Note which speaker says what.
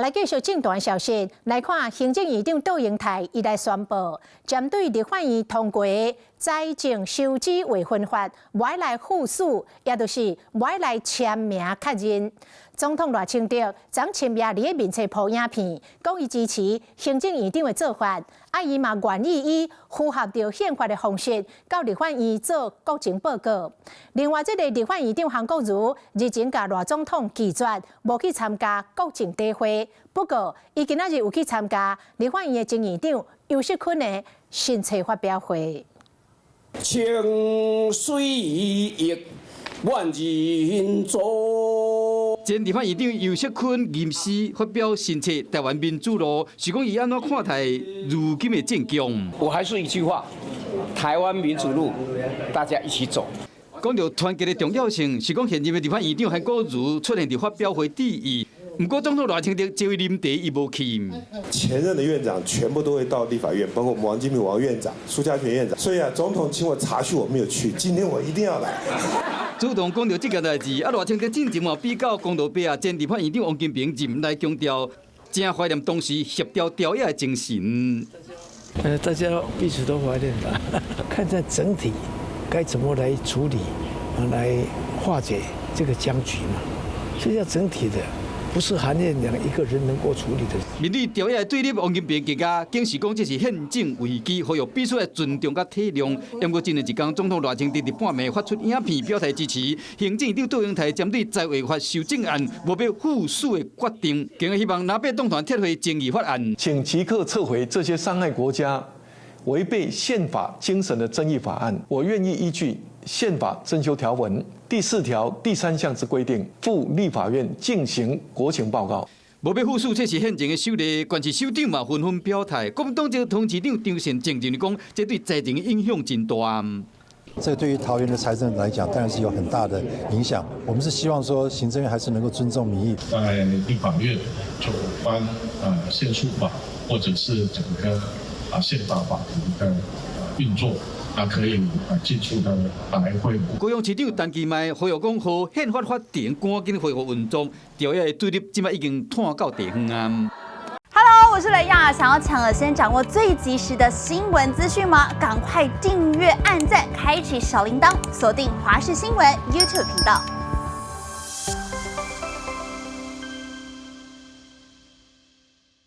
Speaker 1: 来继续正段消息，来看行政院长杜英泰伊来宣布，针对立法院通过财政收支划分法，外来附属，也就是外来签名确认。总统赖清德昨深夜伫面册铺影片，讲伊支持行政院长的做法，伊嘛愿意以符合着宪法的方式，到立法院做国情报告。另外，这个立法院长韩国瑜日前甲赖总统拒绝，无去参加国情大会。不过，伊今仔日有去参加立法院的前院长游锡堃的新册发表会。
Speaker 2: 清水液万人舟。
Speaker 3: 前立法院长游锡堃吟诗发表新册《台湾民主路》，是讲伊安怎看待如今的政局？
Speaker 2: 我还是一句话，台湾民主路，大家一起走。
Speaker 3: 讲到团结的重要性，是讲现任的立法院长韩国瑜出现伫发表会致意。不过，总统赖清德这位临茶伊无去。
Speaker 4: 前任的院长全部都会到立法院，包括我们王金平王院长、苏家全院长。所以总统请我查叙，我没有去，今天我一定要来。
Speaker 3: 主动讲到这件代志，赖清德进前嘛比较公道伯前立法院长王金平任来强调，真怀念当时协调调野的精神。
Speaker 5: 大家彼此都怀念吧，看在整体该怎么来处理，来化解这个僵局嘛，这叫整体的。不是韩燕良一个人能够处理的。
Speaker 3: 面对调野对立，王金平更加警示讲这是宪政危机，呼吁必须来尊重甲体谅。不过，近日一天，总统赖清德伫半暝发出影片表态支持行政院长杜英泰针对财违法修正案无要附属的决定，更希望南北党团撤回争议法案，
Speaker 6: 请即刻撤回这些伤害国家、违背宪法精神的争议法案。我愿意依据宪法增修条文第4条第3项之规定，赴立法院进行国情报告。
Speaker 3: 无要附属，这是现前的首例。县市首长嘛纷纷表态，国民党这个通市长张善政就讲，这对财政的影响真大。
Speaker 7: 这对于桃园的财政来讲，当然是有很大的影响。我们是希望说，行政院还是能够尊重民意，
Speaker 8: 在立法院就关宪诉法或者是整个宪法法庭的运作。可以进出的来会。
Speaker 3: 高雄市长陈其迈呼吁讲，和宪法法庭赶紧恢复运作，调野的对立今麦已经拖到地方啊。
Speaker 9: Hello， 我是雷亚，想要抢先掌握最及时的新闻资讯吗？赶快订阅、按赞、开启小铃铛，锁定华视新闻 YouTube 频道。